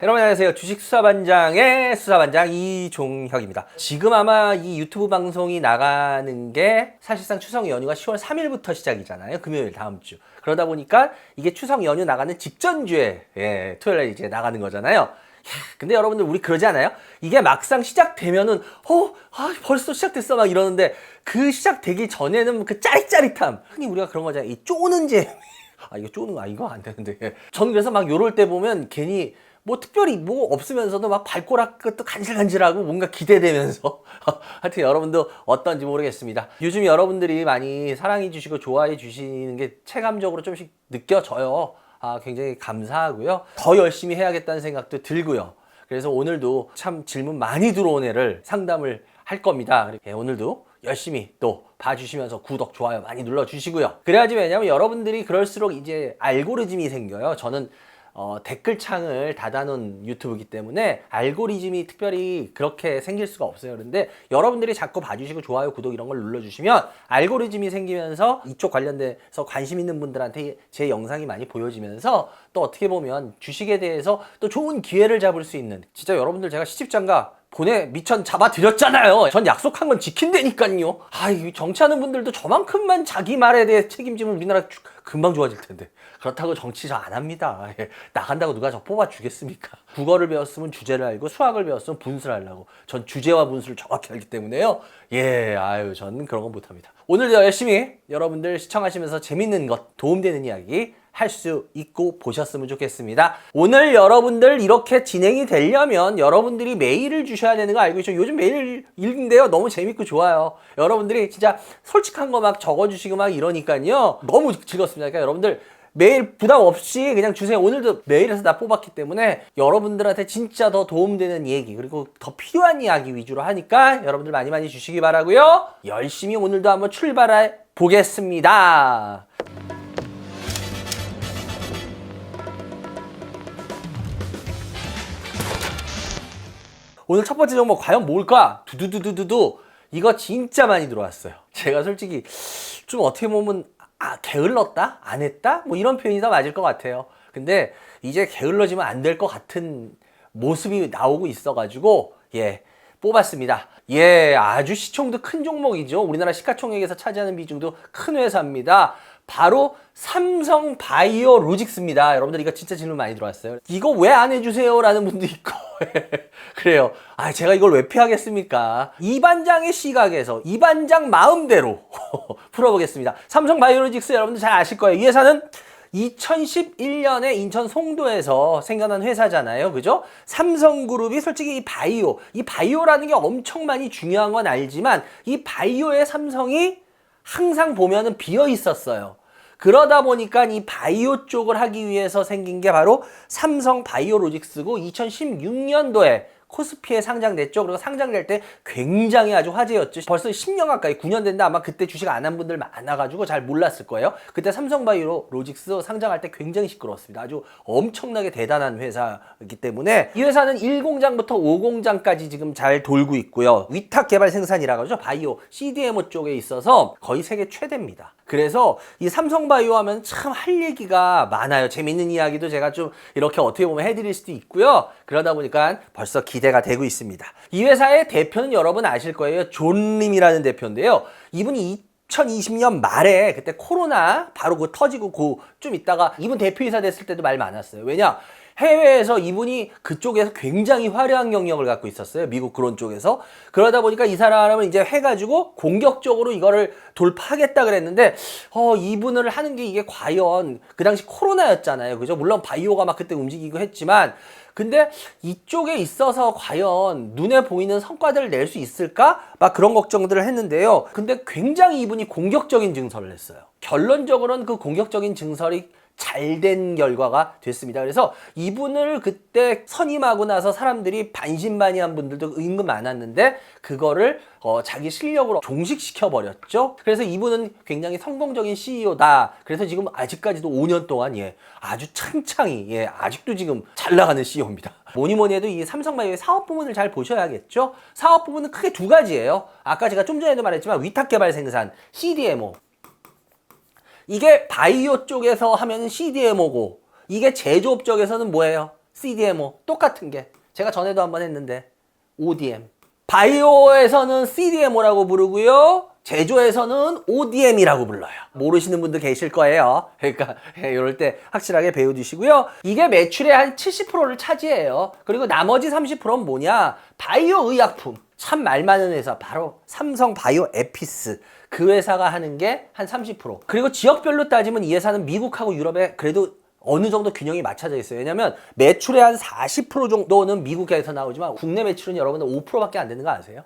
여러분 안녕하세요. 주식수사반장의 수사반장 이종혁입니다. 지금 아마 이 유튜브 방송이 나가는 게 사실상 추석 연휴가 10월 3일부터 시작이잖아요. 금요일 다음 주. 그러다 보니까 이게 추석 연휴 나가는 직전주에 토요일에 이제 나가는 거잖아요. 근데 여러분들 우리 그러지 않아요? 이게 막상 시작되면은 벌써 시작됐어 막 이러는데 그 시작되기 전에는 그 짜릿짜릿함, 흔히 우리가 그런 거잖아요. 이 쪼는 재미. 이거 쪼는 거 이거 안 되는데. 저는 그래서 막 요럴 때 보면 괜히 뭐 특별히 뭐 없으면서도 막 발꼬락 끝도 간질간질하고 뭔가 기대되면서 하여튼 여러분도 어떤지 모르겠습니다. 요즘 여러분들이 많이 사랑해 주시고 좋아해 주시는 게 체감적으로 좀씩 느껴져요. 굉장히 감사하고요. 더 열심히 해야겠다는 생각도 들고요. 그래서 오늘도 참 질문 많이 들어온 애를 상담을 할 겁니다. 오늘도 열심히 또 봐주시면서 구독, 좋아요 많이 눌러주시고요. 그래야지 왜냐면 여러분들이 그럴수록 이제 알고리즘이 생겨요. 저는 댓글창을 닫아놓은 유튜브이기 때문에 알고리즘이 특별히 그렇게 생길 수가 없어요. 그런데 여러분들이 자꾸 봐주시고 좋아요, 구독 이런 걸 눌러주시면 알고리즘이 생기면서 이쪽 관련돼서 관심 있는 분들한테 제 영상이 많이 보여지면서 또 어떻게 보면 주식에 대해서 또 좋은 기회를 잡을 수 있는, 진짜 여러분들 제가 시집장가 보내 미천 잡아드렸잖아요. 전 약속한 건 지킨다니까요. 이 정치하는 분들도 저만큼만 자기 말에 대해 책임지면 우리나라 금방 좋아질 텐데. 그렇다고 정치 저 안 합니다. 나간다고 누가 저 뽑아주겠습니까? 국어를 배웠으면 주제를 알고 수학을 배웠으면 분수를 하려고. 전 주제와 분수를 정확히 알기 때문에요. 저는 그런 건 못합니다. 오늘도 열심히 여러분들 시청하시면서 재밌는 것, 도움되는 이야기 할 수 있고 보셨으면 좋겠습니다. 오늘 여러분들 이렇게 진행이 되려면 여러분들이 메일을 주셔야 되는 거 알고 계시죠? 요즘 메일 읽는데요. 너무 재밌고 좋아요. 여러분들이 진짜 솔직한 거 막 적어주시고 막 이러니까요. 너무 즐겁습니다. 그러니까 여러분들 메일 부담 없이 그냥 주세요. 오늘도 메일에서 다 뽑았기 때문에 여러분들한테 진짜 더 도움되는 얘기, 그리고 더 필요한 이야기 위주로 하니까 여러분들 많이 주시기 바라고요. 열심히 오늘도 한번 출발해 보겠습니다. 오늘 첫 번째 종목 과연 뭘까? 두두두두두두. 이거 진짜 많이 들어왔어요. 제가 솔직히 좀 어떻게 보면 게을렀다? 안 했다? 뭐 이런 표현이 더 맞을 것 같아요. 근데 이제 게을러지면 안 될 것 같은 모습이 나오고 있어가지고 뽑았습니다. 아주 시총도 큰 종목이죠. 우리나라 시가총액에서 차지하는 비중도 큰 회사입니다. 바로 삼성바이오로직스입니다. 여러분들 이거 진짜 질문 많이 들어왔어요. 이거 왜 안 해주세요? 라는 분도 있고 그래요. 제가 이걸 왜 피하겠습니까? 이 반장의 시각에서 이 반장 마음대로 풀어보겠습니다. 삼성바이오로직스 여러분들 잘 아실 거예요. 이 회사는 2011년에 인천 송도에서 생겨난 회사잖아요. 그죠? 삼성그룹이 솔직히 이 바이오라는 게 엄청 많이 중요한 건 알지만 이 바이오의 삼성이 항상 보면은 비어 있었어요. 그러다 보니까 이 바이오 쪽을 하기 위해서 생긴 게 바로 삼성바이오로직스고 2016년도에 코스피에 상장됐죠. 그리고 상장될 때 굉장히 아주 화제였죠. 벌써 10년 가까이, 9년 됐는데 아마 그때 주식 안 한 분들 많아가지고 잘 몰랐을 거예요. 그때 삼성바이오로직스 상장할 때 굉장히 시끄러웠습니다. 아주 엄청나게 대단한 회사이기 때문에 이 회사는 1공장부터 5공장까지 지금 잘 돌고 있고요. 위탁 개발 생산이라고 하죠. 바이오, CDMO 쪽에 있어서 거의 세계 최대입니다. 그래서 이 삼성바이오 하면 참 할 얘기가 많아요. 재밌는 이야기도 제가 좀 이렇게 어떻게 보면 해드릴 수도 있고요. 그러다 보니까 벌써 기대가 되고 있습니다. 이 회사의 대표는 여러분 아실 거예요. 존림이라는 대표인데요. 이분이 2020년 말에 그때 코로나 바로 터지고 좀 있다가 이분 대표이사 됐을 때도 말 많았어요. 왜냐? 해외에서 이분이 그쪽에서 굉장히 화려한 경력을 갖고 있었어요. 미국 그런 쪽에서. 그러다 보니까 이 사람은 이제 해가지고 공격적으로 이거를 돌파하겠다 그랬는데 이분을 하는 게 이게 과연 그 당시 코로나였잖아요. 그죠? 물론 바이오가 막 그때 움직이고 했지만 근데 이쪽에 있어서 과연 눈에 보이는 성과들을 낼 수 있을까? 막 그런 걱정들을 했는데요. 근데 굉장히 이분이 공격적인 증설을 했어요. 결론적으로는 그 공격적인 증설이 잘된 결과가 됐습니다. 그래서 이분을 그때 선임하고 나서 사람들이 반신반의한 분들도 은근 많았는데 그거를 자기 실력으로 종식시켜 버렸죠. 그래서 이분은 굉장히 성공적인 CEO다. 그래서 지금 아직까지도 5년 동안 아주 창창히 아직도 지금 잘 나가는 CEO입니다. 뭐니 해도 이 삼성바이오의 사업 부문을 잘 보셔야겠죠. 사업 부문은 크게 두 가지예요. 아까 제가 좀 전에도 말했지만 위탁 개발 생산, CDMO. 이게 바이오 쪽에서 하면 CDMO고 이게 제조업 쪽에서는 뭐예요? CDMO 똑같은 게 제가 전에도 한번 했는데 ODM. 바이오에서는 CDMO라고 부르고요. 제조에서는 ODM이라고 불러요. 모르시는 분들 계실 거예요. 그러니까 이럴 때 확실하게 배워두시고요. 이게 매출의 한 70%를 차지해요. 그리고 나머지 30%는 뭐냐? 바이오 의약품. 참 말 많은 회사 바로 삼성 바이오 에피스. 그 회사가 하는 게 한 30%. 그리고 지역별로 따지면 이 회사는 미국하고 유럽에 그래도 어느 정도 균형이 맞춰져 있어요. 왜냐면 매출의 한 40% 정도는 미국에서 나오지만 국내 매출은 여러분들 5%밖에 안 되는 거 아세요?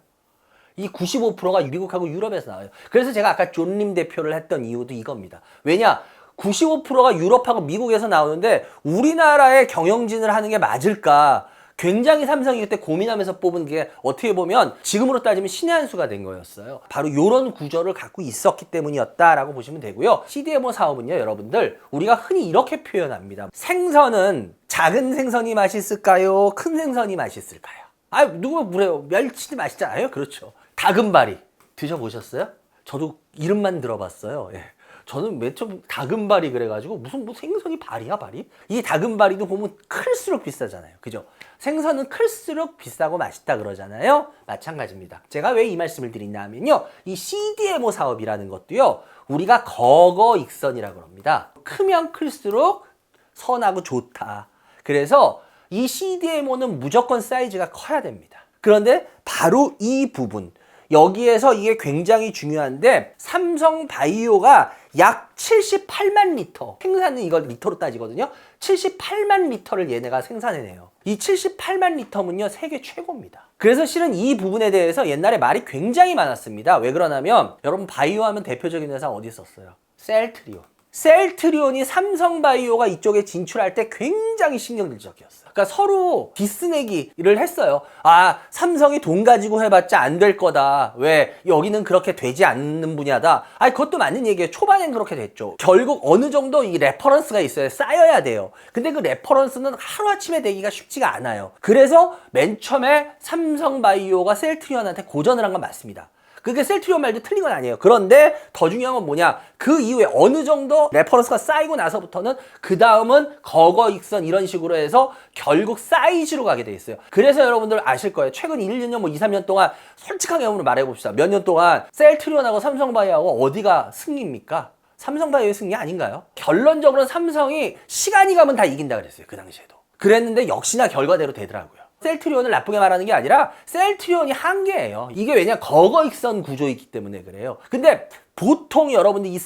이 95%가 미국하고 유럽에서 나와요. 그래서 제가 아까 존님 대표를 했던 이유도 이겁니다. 왜냐? 95%가 유럽하고 미국에서 나오는데 우리나라의 경영진을 하는 게 맞을까? 굉장히 삼성이 그때 고민하면서 뽑은 게 어떻게 보면 지금으로 따지면 신의 한 수가 된 거였어요. 바로 이런 구조를 갖고 있었기 때문이었다라고 보시면 되고요. CDMO 사업은요, 여러분들 우리가 흔히 이렇게 표현합니다. 생선은 작은 생선이 맛있을까요? 큰 생선이 맛있을까요? 아, 누가 그래요? 멸치 맛있잖아요. 그렇죠. 다금바리 드셔보셨어요? 저도 이름만 들어봤어요. 예. 저는 맨 처음 다금바리 그래가지고 무슨 뭐 생선이 발이야 발이? 이 다금바리도 보면 클수록 비싸잖아요. 그죠? 생선은 클수록 비싸고 맛있다 그러잖아요. 마찬가지입니다. 제가 왜 이 말씀을 드리냐 하면요. 이 CDMO 사업이라는 것도요. 우리가 거거익선이라고 합니다. 크면 클수록 선하고 좋다. 그래서 이 CDMO는 무조건 사이즈가 커야 됩니다. 그런데 바로 이 부분 여기에서 이게 굉장히 중요한데 삼성바이오가 약 78만 리터 생산은 이걸 리터로 따지거든요. 78만 리터를 얘네가 생산해내요. 이 78만 리터면요 세계 최고입니다. 그래서 실은 이 부분에 대해서 옛날에 말이 굉장히 많았습니다. 왜 그러냐면 여러분 바이오 하면 대표적인 회사 어디 있었어요? 셀트리온. 셀트리온이 삼성바이오가 이쪽에 진출할 때 굉장히 신경질적이었어요. 그러니까 서로 디스내기를 했어요. 아, 삼성이 돈 가지고 해봤자 안 될 거다. 왜? 여기는 그렇게 되지 않는 분야다. 아, 그것도 맞는 얘기예요. 초반엔 그렇게 됐죠. 결국 어느 정도 이 레퍼런스가 있어요. 쌓여야 돼요. 근데 그 레퍼런스는 하루아침에 되기가 쉽지가 않아요. 그래서 맨 처음에 삼성바이오가 셀트리온한테 고전을 한 건 맞습니다. 그게 셀트리온 말도 틀린 건 아니에요. 그런데 더 중요한 건 뭐냐? 그 이후에 어느 정도 레퍼런스가 쌓이고 나서부터는 그 다음은 거거익선 이런 식으로 해서 결국 사이즈로 가게 돼 있어요. 그래서 여러분들 아실 거예요. 최근 1, 2년, 뭐 2, 3년 동안 솔직하게 한번 말해봅시다. 몇 년 동안 셀트리온하고 삼성바이오하고 어디가 승리입니까? 삼성바이오의 승리 아닌가요? 결론적으로는 삼성이 시간이 가면 다 이긴다 그랬어요. 그 당시에도. 그랬는데 역시나 결과대로 되더라고요. 셀트리온을 나쁘게 말하는 게 아니라 셀트리온이 한계예요. 이게 왜냐? 거거익선 구조이기 때문에 그래요. 근데 보통 여러분들 이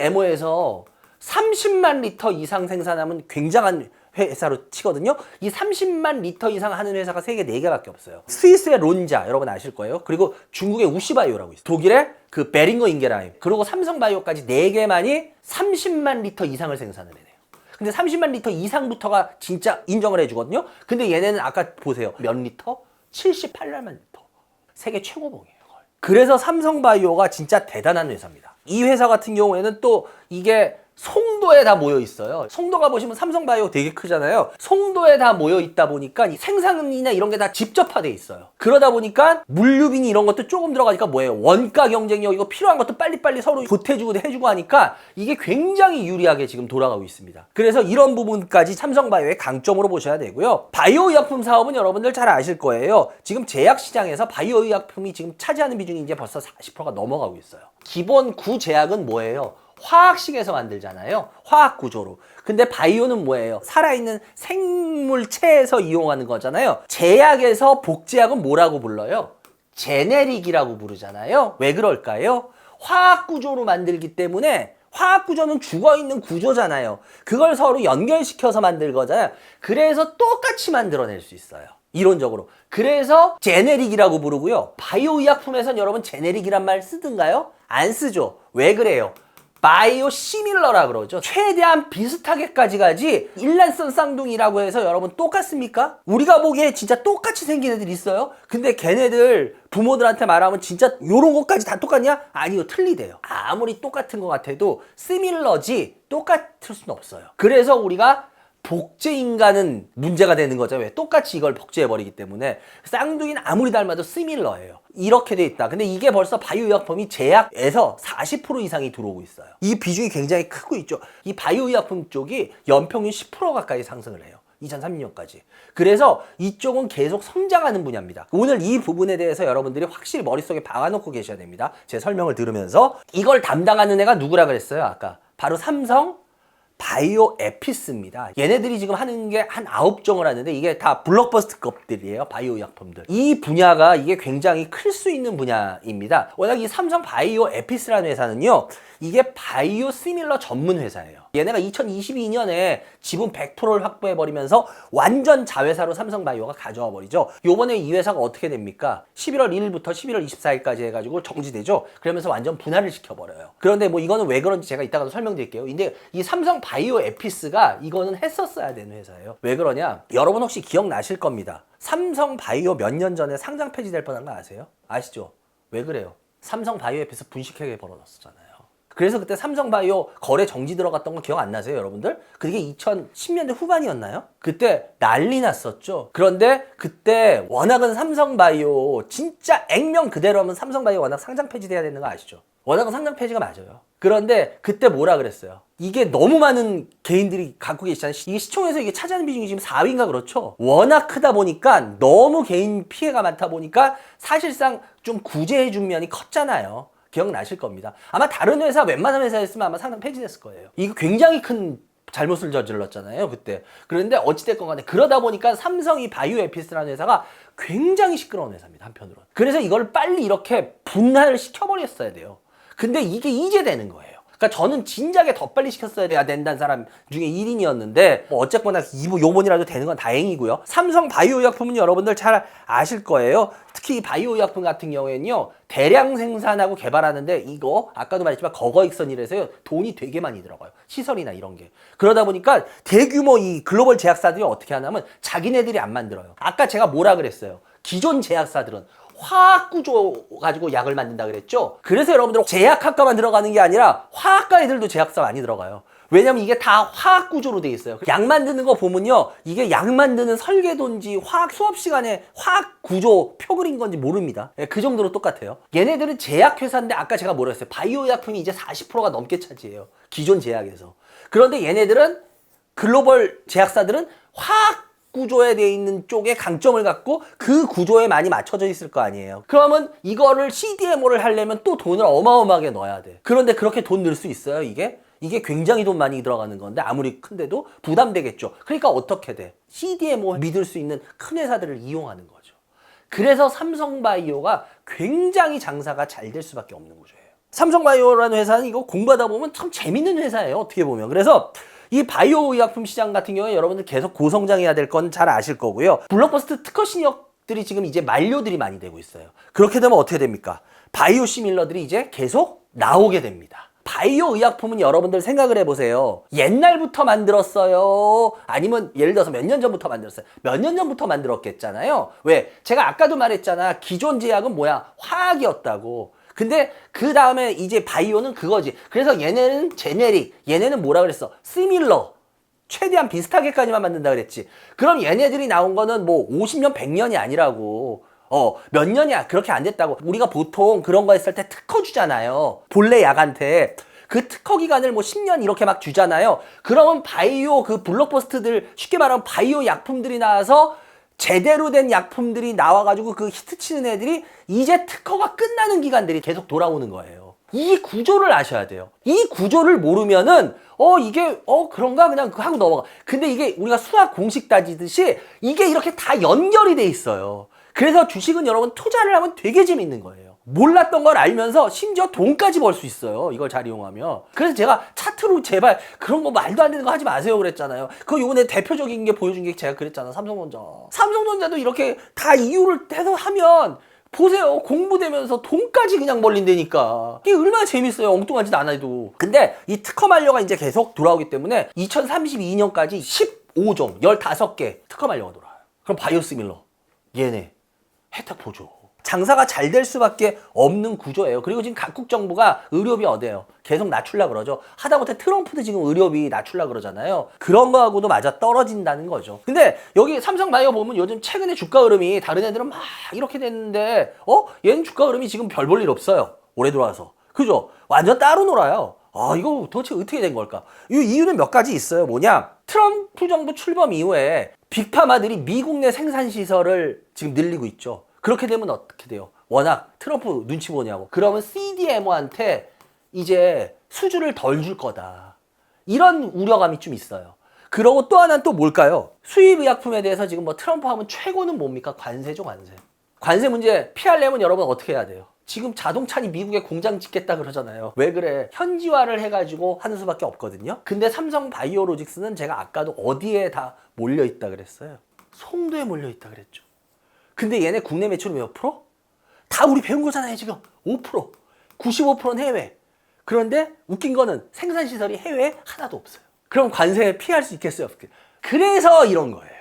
CDMO에서 30만 리터 이상 생산하면 굉장한 회사로 치거든요. 이 30만 리터 이상 하는 회사가 세계 4개밖에 없어요. 스위스의 론자 여러분 아실 거예요. 그리고 중국의 우시바이오라고 있어요. 독일의 그 베링거 인게라임 그리고 삼성바이오까지 4개만이 30만 리터 이상을 생산을 해요. 근데 30만 리터 이상부터가 진짜 인정을 해주거든요. 근데 얘네는 아까 보세요. 몇 리터? 78만 리터. 세계 최고봉이에요. 거의. 그래서 삼성바이오가 진짜 대단한 회사입니다. 이 회사 같은 경우에는 또 이게 송도에 다 모여 있어요. 송도가 보시면 삼성바이오 되게 크잖아요. 송도에 다 모여 있다 보니까 생산이나 이런 게 다 집접화돼 있어요. 그러다 보니까 물류비니 이런 것도 조금 들어가니까 뭐예요? 원가 경쟁력 이거 필요한 것도 빨리빨리 서로 보태주고 해주고 하니까 이게 굉장히 유리하게 지금 돌아가고 있습니다. 그래서 이런 부분까지 삼성바이오의 강점으로 보셔야 되고요. 바이오 의약품 사업은 여러분들 잘 아실 거예요. 지금 제약 시장에서 바이오 의약품이 지금 차지하는 비중이 이제 벌써 40%가 넘어가고 있어요. 기본 구제약은 뭐예요? 화학식에서 만들잖아요. 화학 구조로. 근데 바이오는 뭐예요? 살아있는 생물체에서 이용하는 거잖아요. 제약에서 복제약은 뭐라고 불러요? 제네릭이라고 부르잖아요. 왜 그럴까요? 화학 구조로 만들기 때문에 화학 구조는 죽어있는 구조잖아요. 그걸 서로 연결시켜서 만들 거잖아요. 그래서 똑같이 만들어낼 수 있어요. 이론적으로. 그래서 제네릭이라고 부르고요. 바이오 의약품에선 여러분 제네릭이란 말 쓰던가요? 안 쓰죠. 왜 그래요? 바이오 시밀러라 그러죠. 최대한 비슷하게까지 가지 일란성 쌍둥이라고 해서 여러분 똑같습니까? 우리가 보기에 진짜 똑같이 생긴 애들 있어요. 근데 걔네들 부모들한테 말하면 진짜 요런 것까지 다 똑같냐? 아니요, 틀리대요. 아무리 똑같은 것 같아도 시밀러지 똑같을 수는 없어요. 그래서 우리가 복제인간은 문제가 되는 거죠. 왜? 똑같이 이걸 복제해버리기 때문에. 쌍둥이는 아무리 닮아도 시밀러예요. 이렇게 돼 있다. 근데 이게 벌써 바이오 의약품이 제약에서 40% 이상이 들어오고 있어요. 이 비중이 굉장히 크고 있죠. 이 바이오 의약품 쪽이 연평균 10% 가까이 상승을 해요. 2030년까지. 그래서 이쪽은 계속 성장하는 분야입니다. 오늘 이 부분에 대해서 여러분들이 확실히 머릿속에 박아놓고 계셔야 됩니다. 제 설명을 들으면서. 이걸 담당하는 애가 누구라 그랬어요, 아까? 바로 삼성 바이오 에피스입니다. 얘네들이 지금 하는 게 한 9종을 하는데 이게 다 블록버스터급들이에요. 바이오 의약품들. 이 분야가 이게 굉장히 클 수 있는 분야입니다. 워낙 이 삼성 바이오 에피스라는 회사는요. 이게 바이오 시밀러 전문 회사예요. 얘네가 2022년에 지분 100%를 확보해버리면서 완전 자회사로 삼성바이오가 가져와 버리죠. 요번에 이 회사가 어떻게 됩니까? 11월 1일부터 11월 24일까지 해가지고 정지되죠. 그러면서 완전 분할을 시켜버려요. 그런데 뭐 이거는 왜 그런지 제가 이따가도 설명드릴게요. 근데 이 삼성 바이오 에피스가 이거는 했었어야 되는 회사예요. 왜 그러냐? 여러분 혹시 기억나실 겁니다. 삼성 바이오 몇 년 전에 상장 폐지될 뻔한 거 아세요? 아시죠? 왜 그래요? 삼성 바이오 에피스 분식회계 벌어졌잖아요. 그래서 그때 삼성바이오 거래 정지 들어갔던 거 기억 안 나세요, 여러분들? 그게 2010년대 후반이었나요? 그때 난리 났었죠. 그런데 그때 워낙은 삼성바이오 진짜 액면 그대로 하면 삼성바이오 워낙 상장 폐지돼야 되는 거 아시죠? 워낙은 상장 폐지가 맞아요. 그런데 그때 뭐라 그랬어요? 이게 너무 많은 개인들이 갖고 계시잖아요. 이게 시총에서 이게 차지하는 비중이 지금 4위인가 그렇죠? 워낙 크다 보니까 너무 개인 피해가 많다 보니까 사실상 좀 구제해준 면이 컸잖아요. 기억나실 겁니다. 아마 다른 회사, 웬만한 회사였으면 아마 상장 폐지됐을 거예요. 이거 굉장히 큰 잘못을 저질렀잖아요, 그때. 그런데 어찌됐건 간에 그러다 보니까 삼성이 바이오에피스라는 회사가 굉장히 시끄러운 회사입니다, 한편으로는. 그래서 이걸 빨리 이렇게 분할을 시켜버렸어야 돼요. 근데 이게 이제 되는 거예요. 그러니까 저는 진작에 더 빨리 시켰어야 된다는 사람 중에 1인이었는데 뭐 어쨌거나 요번이라도 되는 건 다행이고요. 삼성 바이오의약품은 여러분들 잘 아실 거예요. 특히 이 바이오의약품 같은 경우에는요. 대량 생산하고 개발하는데 이거 아까도 말했지만 거거익선이라서요. 돈이 되게 많이 들어가요. 시설이나 이런 게. 그러다 보니까 대규모 이 글로벌 제약사들이 어떻게 하냐면 자기네들이 안 만들어요. 아까 제가 뭐라 그랬어요. 기존 제약사들은 화학 구조 가지고 약을 만든다 그랬죠? 그래서 여러분들 제약학과만 들어가는 게 아니라 화학과 애들도 제약사 많이 들어가요. 왜냐면 이게 다 화학 구조로 돼 있어요. 약 만드는 거 보면요. 이게 약 만드는 설계도인지 화학 수업 시간에 화학 구조 표 그린 건지 모릅니다. 그 정도로 똑같아요. 얘네들은 제약회사인데 아까 제가 뭐라 했어요? 바이오 약품이 이제 40%가 넘게 차지해요. 기존 제약에서. 그런데 얘네들은 글로벌 제약사들은 화학 구조에 돼 있는 쪽에 강점을 갖고 그 구조에 많이 맞춰져 있을 거 아니에요. 그러면 이거를 CDMO를 하려면 또 돈을 어마어마하게 넣어야 돼. 그런데 그렇게 돈 넣을 수 있어요, 이게? 이게 굉장히 돈 많이 들어가는 건데 아무리 큰데도 부담되겠죠. 그러니까 어떻게 돼? CDMO 믿을 수 있는 큰 회사들을 이용하는 거죠. 그래서 삼성바이오가 굉장히 장사가 잘 될 수밖에 없는 구조예요. 삼성바이오라는 회사는 이거 공부하다 보면 참 재밌는 회사예요, 어떻게 보면. 그래서 이 바이오 의약품 시장 같은 경우에 여러분들 계속 고성장해야 될 건 잘 아실 거고요. 블록버스터 특허 신약들이 지금 이제 만료들이 많이 되고 있어요. 그렇게 되면 어떻게 됩니까? 바이오 시밀러들이 이제 계속 나오게 됩니다. 바이오 의약품은 여러분들 생각을 해보세요. 옛날부터 만들었어요? 아니면 예를 들어서 몇 년 전부터 만들었어요? 몇 년 전부터 만들었겠잖아요. 왜? 제가 아까도 말했잖아. 기존 제약은 뭐야? 화학이었다고. 근데 그 다음에 이제 바이오는 그거지. 그래서 얘네는 제네릭, 얘네는 뭐라 그랬어? 시밀러. 최대한 비슷하게까지만 만든다 그랬지. 그럼 얘네들이 나온 거는 뭐 50년, 100년이 아니라고. 몇 년이야. 그렇게 안 됐다고. 우리가 보통 그런 거 했을 때 특허 주잖아요. 본래 약한테. 그 특허 기간을 뭐 10년 이렇게 막 주잖아요. 그러면 바이오 그 블록버스터들, 쉽게 말하면 바이오 약품들이 나와서 제대로 된 약품들이 나와가지고 그 히트치는 애들이 이제 특허가 끝나는 기간들이 계속 돌아오는 거예요. 이 구조를 아셔야 돼요. 이 구조를 모르면은 이게 그런가 그냥 하고 넘어가. 근데 이게 우리가 수학 공식 따지듯이 이게 이렇게 다 연결이 돼 있어요. 그래서 주식은 여러분 투자를 하면 되게 재밌는 거예요. 몰랐던 걸 알면서 심지어 돈까지 벌 수 있어요. 이걸 잘 이용하면. 그래서 제가 차트로 제발 그런 거 말도 안 되는 거 하지 마세요 그랬잖아요. 그 요번에 대표적인 게 보여준 게 제가 그랬잖아. 삼성전자. 삼성전자도 이렇게 다 이유를 해서 하면 보세요. 공부되면서 돈까지 그냥 벌린다니까. 이게 얼마나 재밌어요. 엉뚱한 짓 안 해도. 근데 이 특허 만료가 이제 계속 돌아오기 때문에 2032년까지 15종, 15개 특허 만료가 돌아와요. 그럼 바이오시밀러. 얘네. 혜택 보조. 장사가 잘 될 수밖에 없는 구조예요. 그리고 지금 각국 정부가 의료비 어때요? 계속 낮추려고 그러죠. 하다못해 트럼프도 지금 의료비 낮추려고 그러잖아요. 그런 거하고도 맞아 떨어진다는 거죠. 근데 여기 삼성바이오 보면 요즘 최근에 주가 흐름이 다른 애들은 막 이렇게 됐는데 얘는 주가 흐름이 지금 별 볼 일 없어요. 올해 들어와서. 그죠? 완전 따로 놀아요. 이거 도대체 어떻게 된 걸까? 이 이유는 몇 가지 있어요. 뭐냐? 트럼프 정부 출범 이후에 빅파마들이 미국 내 생산시설을 지금 늘리고 있죠. 그렇게 되면 어떻게 돼요? 워낙 트럼프 눈치 보냐고. 그러면 CDMO한테 이제 수주를 덜 줄 거다. 이런 우려감이 좀 있어요. 그러고 또 하나는 또 뭘까요? 수입 의약품에 대해서 지금 뭐 트럼프 하면 최고는 뭡니까? 관세죠, 관세. 관세 문제 피하려면 여러분 어떻게 해야 돼요? 지금 자동차니 미국에 공장 짓겠다 그러잖아요. 왜 그래? 현지화를 해가지고 하는 수밖에 없거든요. 근데 삼성 바이오로직스는 제가 아까도 어디에 다 몰려있다 그랬어요? 송도에 몰려있다 그랬죠. 근데 얘네 국내 매출이 몇 프로? 다 우리 배운 거잖아요, 지금. 5%. 95%는 해외. 그런데 웃긴 거는 생산시설이 해외에 하나도 없어요. 그럼 관세 피할 수 있겠어요? 그래서 이런 거예요.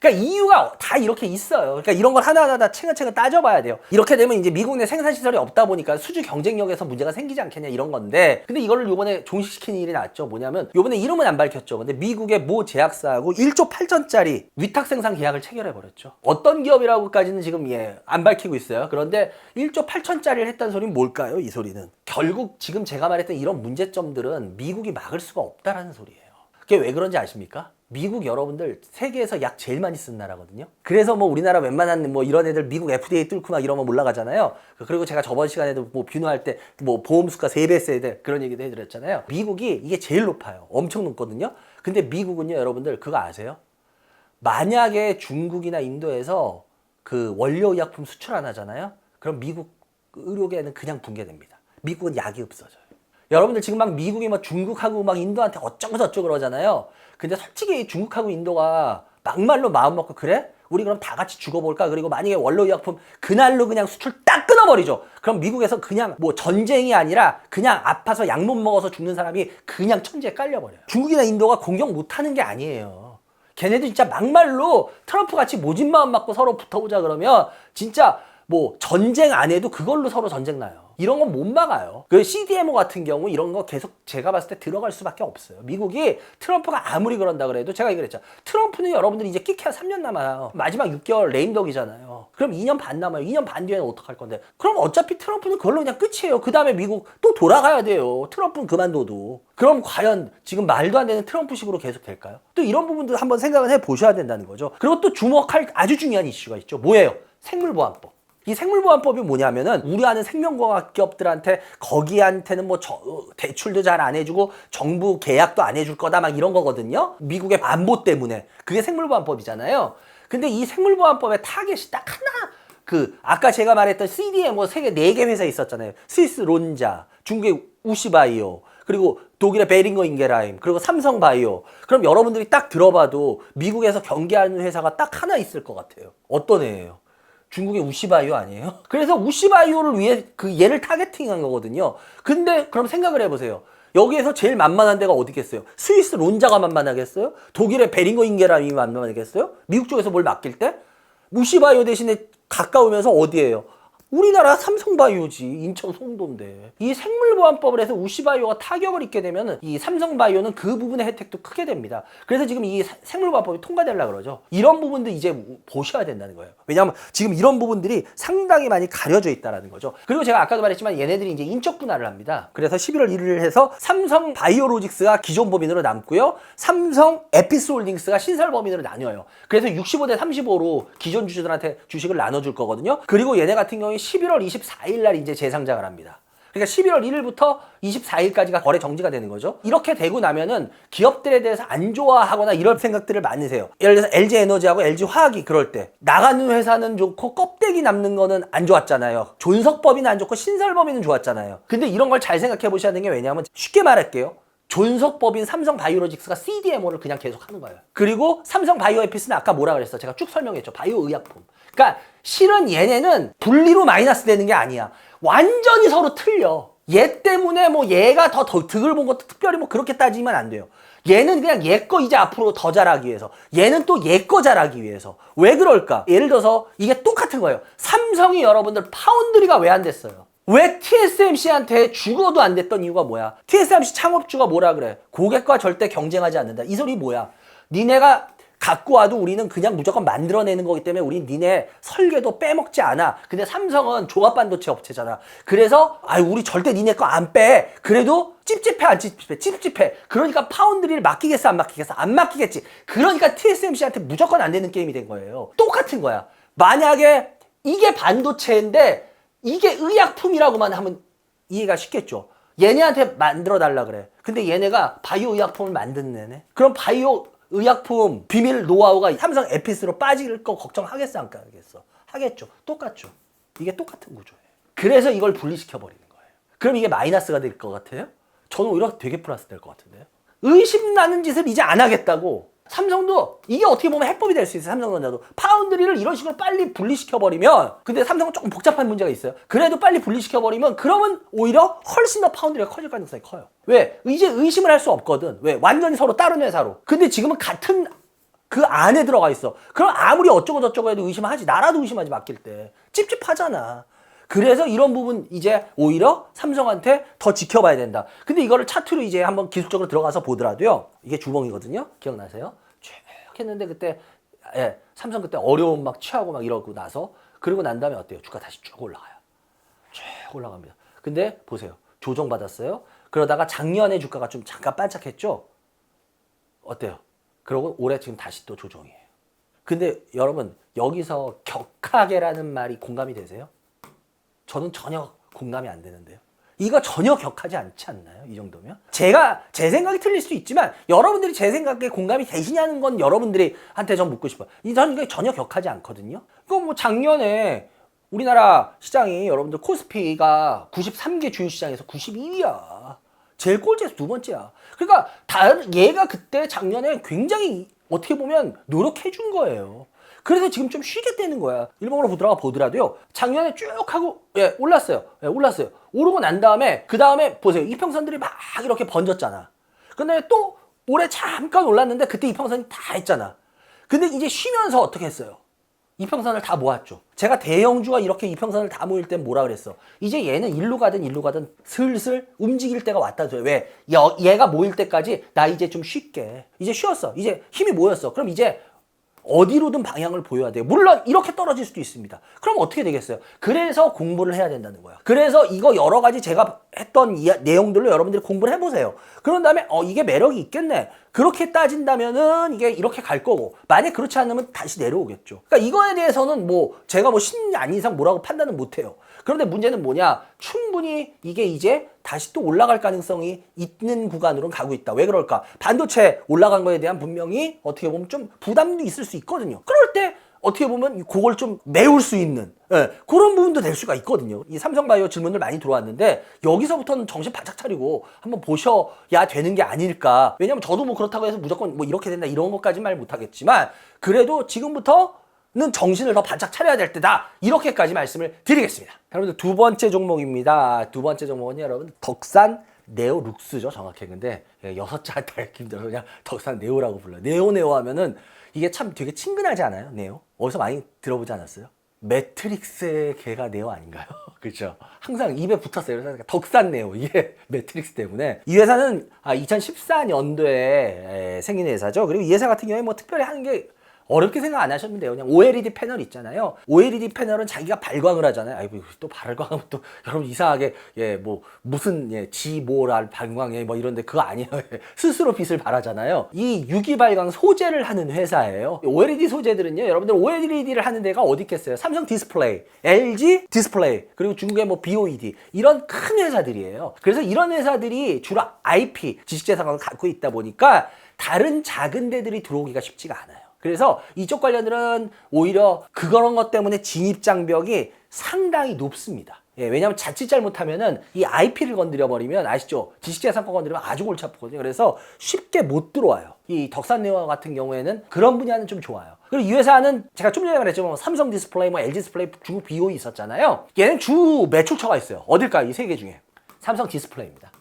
그러니까 이유가 다 이렇게 있어요. 그러니까 이런 걸 하나하나 다 챙근챙근 따져봐야 돼요. 이렇게 되면 이제 미국 내 생산시설이 없다 보니까 수주 경쟁력에서 문제가 생기지 않겠냐 이런 건데, 근데 이거를 요번에 종식시키는 일이 났죠. 뭐냐면 요번에 이름은 안 밝혔죠. 근데 미국의 모 제약사하고 1조 8천짜리 위탁 생산 계약을 체결해버렸죠. 어떤 기업이라고까지는 지금 안 밝히고 있어요. 그런데 1조 8천짜리를 했다는 소리는 뭘까요? 이 소리는 결국 지금 제가 말했던 이런 문제점들은 미국이 막을 수가 없다라는 소리예요. 그게 왜 그런지 아십니까? 미국 여러분들 세계에서 약 제일 많이 쓴 나라거든요. 그래서 뭐 우리나라 웬만한 뭐 이런 애들 미국 FDA 뚫고 막 이러면 올라가잖아요. 그리고 제가 저번 시간에도 뭐 비누할 때 뭐 보험수가 3배 써야 돼 그런 얘기도 해드렸잖아요. 미국이 이게 제일 높아요. 엄청 높거든요. 근데 미국은요, 여러분들 그거 아세요? 만약에 중국이나 인도에서 그 원료의약품 수출 안 하잖아요. 그럼 미국 의료계는 그냥 붕괴됩니다. 미국은 약이 없어져요. 여러분들 지금 막 미국이 막 중국하고 막 인도한테 어쩌고 저쩌고 그러잖아요. 근데 솔직히 중국하고 인도가 막말로 마음 먹고 그래? 우리 그럼 다 같이 죽어볼까? 그리고 만약에 원료의약품 그날로 그냥 수출 딱 끊어버리죠. 그럼 미국에서 그냥 뭐 전쟁이 아니라 그냥 아파서 약 못 먹어서 죽는 사람이 그냥 천지에 깔려버려요. 중국이나 인도가 공격 못하는 게 아니에요. 걔네도 진짜 막말로 트럼프 같이 모진 마음 먹고 서로 붙어보자 그러면 진짜 뭐 전쟁 안 해도 그걸로 서로 전쟁 나요. 이런 건 못 막아요. 그 CDMO 같은 경우 이런 거 계속 제가 봤을 때 들어갈 수밖에 없어요. 미국이 트럼프가 아무리 그런다 그래도 제가 이랬죠. 트럼프는 여러분들이 이제 끼케야 3년 남아요. 마지막 6개월 레임덕이잖아요. 그럼 2년 반 남아요. 2년 반 뒤에는 어떡할 건데? 그럼 어차피 트럼프는 그걸로 그냥 끝이에요. 그 다음에 미국 또 돌아가야 돼요. 트럼프는 그만둬도. 그럼 과연 지금 말도 안 되는 트럼프식으로 계속 될까요? 또 이런 부분들 한번 생각을 해보셔야 된다는 거죠. 그리고 또 주목할 아주 중요한 이슈가 있죠. 뭐예요? 생물보안법. 이 생물보안법이 뭐냐면은 우리 아는 생명과학 기업들한테 거기한테는 뭐 대출도 잘 안 해주고 정부 계약도 안 해줄 거다 막 이런 거거든요. 미국의 안보 때문에. 그게 생물보안법이잖아요. 근데 이 생물보안법의 타겟이 딱 하나, 아까 제가 말했던 CDMO 세계 4개 회사 있었잖아요. 스위스 론자, 중국의 우시바이오, 그리고 독일의 베링거 인게라임, 그리고 삼성바이오. 그럼 여러분들이 딱 들어봐도 미국에서 경계하는 회사가 딱 하나 있을 것 같아요. 어떤 애예요? 중국의 우시바이오 아니에요? 그래서 우시바이오를 위해 얘를 타겟팅한 거거든요. 근데 그럼 생각을 해보세요. 여기에서 제일 만만한 데가 어디겠어요? 스위스 론자가 만만하겠어요? 독일의 베링거 인게라임이 만만하겠어요? 미국 쪽에서 뭘 맡길 때? 우시바이오 대신에 가까우면서 어디예요? 우리나라 삼성바이오지. 인천 송도인데. 이 생물보안법을 해서 우시바이오가 타격을 입게 되면 이 삼성바이오는 그 부분의 혜택도 크게 됩니다. 그래서 지금 이 생물보안법이 통과되려고 그러죠. 이런 부분도 이제 보셔야 된다는 거예요. 왜냐하면 지금 이런 부분들이 상당히 많이 가려져 있다는 거죠. 그리고 제가 아까도 말했지만 얘네들이 이제 인적 분할을 합니다. 그래서 11월 1일 해서 삼성바이오로직스가 기존 법인으로 남고요. 삼성 에피스홀딩스가 신설 법인으로 나뉘어요. 그래서 65대 35로 기존 주주들한테 주식을 나눠줄 거거든요. 그리고 얘네 같은 경우에 11월 24일 날 이제 재상장을 합니다. 그러니까 11월 1일부터 24일까지가 거래 정지가 되는 거죠. 이렇게 되고 나면은 기업들에 대해서 안 좋아하거나 이런 생각들을 많으세요. 예를 들어서 LG에너지하고 LG화학이 그럴 때 나가는 회사는 좋고 껍데기 남는 거는 안 좋았잖아요. 존속법인은 안 좋고 신설법인은 좋았잖아요. 근데 이런 걸 잘 생각해 보셔야 되는 게 왜냐하면 쉽게 말할게요. 존속법인 삼성바이오로직스가 CDMO를 그냥 계속 하는 거예요. 그리고 삼성바이오에피스는 아까 뭐라 그랬어? 제가 쭉 설명했죠. 바이오의약품. 그러니까 실은 얘네는 분리로 마이너스 되는 게 아니야. 완전히 서로 틀려. 얘 때문에 뭐 얘가 더 득을 본 것도 특별히 뭐 그렇게 따지면 안 돼요. 얘는 그냥 얘 거 이제 앞으로 더 잘하기 위해서. 얘는 또 얘 거 잘하기 위해서. 왜 그럴까? 예를 들어서 이게 똑같은 거예요. 삼성이 여러분들 파운드리가 왜 안 됐어요? 왜 TSMC한테 죽어도 안 됐던 이유가 뭐야? TSMC 창업주가 뭐라 그래? 고객과 절대 경쟁하지 않는다. 이 소리 뭐야? 니네가 갖고 와도 우리는 그냥 무조건 만들어내는 거기 때문에 우린 니네 설계도 빼먹지 않아. 근데 삼성은 종합반도체 업체잖아. 그래서 우리 절대 니네 거 안 빼. 그래도 찝찝해 안 찝찝해? 찝찝해. 그러니까 파운드리를 맡기겠어 안 맡기겠어? 안 맡기겠지. 그러니까 TSMC한테 무조건 안 되는 게임이 된 거예요. 똑같은 거야. 만약에 이게 반도체인데 이게 의약품이라고만 하면 이해가 쉽겠죠. 얘네한테 만들어 달라 그래. 근데 얘네가 바이오 의약품을 만드는 애네. 그럼 바이오 의약품 비밀 노하우가 삼성 에피스로 빠질 거 걱정하겠어 안 하겠어? 하겠죠. 똑같죠. 이게 똑같은 구조예요. 그래서 이걸 분리시켜 버리는 거예요. 그럼 이게 마이너스가 될 것 같아요? 저는 오히려 되게 플러스 될 것 같은데요. 의심 나는 짓을 이제 안 하겠다고. 삼성도 이게 어떻게 보면 해법이 될 수 있어요. 삼성전자도 파운드리를 이런 식으로 빨리 분리시켜버리면, 근데 삼성은 조금 복잡한 문제가 있어요. 그래도 빨리 분리시켜버리면 그러면 오히려 훨씬 더 파운드리가 커질 가능성이 커요. 왜? 이제 의심을 할 수 없거든. 왜? 완전히 서로 다른 회사로. 근데 지금은 같은 그 안에 들어가 있어. 그럼 아무리 어쩌고 저쩌고 해도 의심하지. 나라도 의심하지 맡길 때. 찝찝하잖아. 그래서 이런 부분 이제 오히려 삼성한테 더 지켜봐야 된다. 근데 이거를 차트로 이제 한번 기술적으로 들어가서 보더라도요. 이게 주봉이거든요. 기억나세요? 쭉 했는데 그때 삼성 그때 어려움 막 취하고 막 이러고 나서 그러고 난 다음에 어때요? 주가 다시 쭉 올라가요. 쭉 올라갑니다. 근데 보세요. 조정받았어요. 그러다가 작년에 주가가 좀 잠깐 반짝했죠? 어때요? 그러고 올해 지금 다시 또 조정이에요. 근데 여러분 여기서 격하게라는 말이 공감이 되세요? 저는 전혀 공감이 안 되는데요. 이거 전혀 격하지 않지 않나요? 이 정도면? 제 생각이 틀릴 수도 있지만 여러분들이 제 생각에 공감이 되시냐는 건 여러분들이 한테 전 묻고 싶어요. 저는 이게 전혀 격하지 않거든요. 이거 뭐 작년에 우리나라 시장이 여러분들 코스피가 93개 주요 시장에서 92위야. 제일 꼴찌에서 두 번째야. 그러니까 얘가 그때 작년에 굉장히 어떻게 보면 노력해 준 거예요. 그래서 지금 좀 쉬게 되는 거야. 일본으로 보더라도요. 작년에 쭉 하고 올랐어요. 올랐어요. 오르고 난 다음에 그 다음에 보세요. 이평선들이 막 이렇게 번졌잖아. 근데 또 올해 잠깐 올랐는데 그때 이평선이 다 했잖아. 근데 이제 쉬면서 어떻게 했어요? 이평선을 다 모았죠. 제가 대형주가 이렇게 이평선을 다 모일 땐 뭐라 그랬어? 이제 얘는 일로 가든 슬슬 움직일 때가 왔다. 왜? 얘가 모일 때까지 나 이제 좀 쉴게. 이제 쉬었어. 이제 힘이 모였어. 그럼 이제 어디로든 방향을 보여야 돼요. 물론 이렇게 떨어질 수도 있습니다. 그럼 어떻게 되겠어요? 그래서 공부를 해야 된다는 거야. 그래서 이거 여러 가지 제가 했던 내용들로 여러분들이 공부를 해보세요. 그런 다음에 이게 매력이 있겠네. 그렇게 따진다면은 이게 이렇게 갈 거고, 만약 그렇지 않으면 다시 내려오겠죠. 그러니까 이거에 대해서는 뭐 제가 뭐 신 아닌 이상 뭐라고 판단은 못해요. 그런데 문제는 뭐냐? 충분히 이게 이제 다시 또 올라갈 가능성이 있는 구간으로 가고 있다. 왜 그럴까? 반도체 올라간 거에 대한 분명히 어떻게 보면 좀 부담도 있을 수 있거든요. 그럴 때 어떻게 보면 그걸 좀 메울 수 있는 그런 부분도 될 수가 있거든요. 이 삼성바이오 질문들 많이 들어왔는데 여기서부터는 정신 바짝 차리고 한번 보셔야 되는 게 아닐까. 왜냐면 저도 뭐 그렇다고 해서 무조건 뭐 이렇게 된다 이런 것까지 말 못하겠지만 그래도 지금부터는 정신을 더 바짝 차려야 될 때다. 이렇게까지 말씀을 드리겠습니다. 여러분들 두 번째 종목입니다. 두 번째 종목은 여러분 덕산 네오룩스죠. 정확히. 근데 6자 다 읽기 힘들어서 그냥 덕산 네오라고 불러요. 네오 하면은 이게 참 되게 친근하지 않아요? 네오? 어디서 많이 들어보지 않았어요? 매트릭스의 개가 네오 아닌가요? 그렇죠? 항상 입에 붙었어요. 그래서 덕산 네오. 이게 매트릭스 때문에. 이 회사는 2014년도에 생긴 회사죠. 그리고 이 회사 같은 경우에 뭐 특별히 하는 게 어렵게 생각 안 하셨는데 그냥 OLED 패널 있잖아요. OLED 패널은 자기가 발광을 하잖아요. 아이고 또 발광하면 또 여러분 이상하게 뭐 무슨 지모랄 발광에 뭐 이런데 그거 아니에요. 스스로 빛을 발하잖아요. 이 유기 발광 소재를 하는 회사예요. OLED 소재들은요. 여러분들 OLED를 하는 데가 어디 있겠어요? 삼성 디스플레이, LG 디스플레이, 그리고 중국의 뭐 BOED 이런 큰 회사들이에요. 그래서 이런 회사들이 주로 IP 지식재산권을 갖고 있다 보니까 다른 작은 데들이 들어오기가 쉽지가 않아요. 그래서 이쪽 관련들은 오히려 그런 것 때문에 진입 장벽이 상당히 높습니다. 왜냐하면 자칫 잘못하면은 이 IP를 건드려버리면 아시죠? 지식재산권 건드리면 아주 골치 아프거든요. 그래서 쉽게 못 들어와요. 이 덕산네오 같은 경우에는 그런 분야는 좀 좋아요. 그리고 이 회사는 제가 좀 전에 말했지만 삼성 디스플레이, 뭐 LG 디스플레이, 중국 BOE 있었잖아요. 얘는 주 매출처가 있어요. 어딜까요? 이 세 개 중에. 삼성 디스플레이입니다.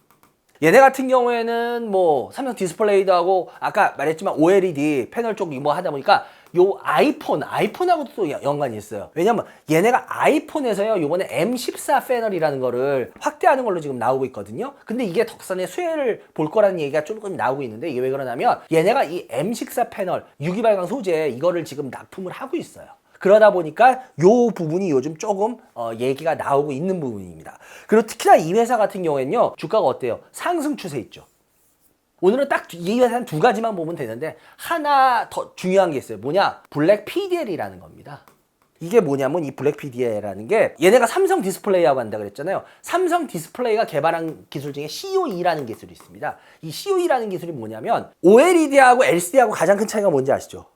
얘네 같은 경우에는 뭐 삼성 디스플레이도 하고 아까 말했지만 OLED 패널 쪽 뭐 하다 보니까 요 아이폰하고도 또 연관이 있어요. 왜냐면 얘네가 아이폰에서요, 요번에 M14 패널이라는 거를 확대하는 걸로 지금 나오고 있거든요. 근데 이게 덕선의 수혜를 볼 거라는 얘기가 조금 나오고 있는데, 이게 왜 그러냐면 얘네가 이 M14 패널 유기발광 소재 이거를 지금 납품을 하고 있어요. 그러다 보니까 요 부분이 요즘 조금 얘기가 나오고 있는 부분입니다. 그리고 특히나 이 회사 같은 경우에는요, 주가가 어때요? 상승 추세 있죠. 오늘은 딱 이 회사는 두 가지만 보면 되는데, 하나 더 중요한 게 있어요. 뭐냐? 블랙 PDL이라는 겁니다. 이게 뭐냐면, 이 블랙 PDL이라는 게 얘네가 삼성 디스플레이하고 한다 그랬잖아요. 삼성 디스플레이가 개발한 기술 중에 COE라는 기술이 있습니다. 이 COE라는 기술이 뭐냐면, OLED하고 LCD하고 가장 큰 차이가 뭔지 아시죠?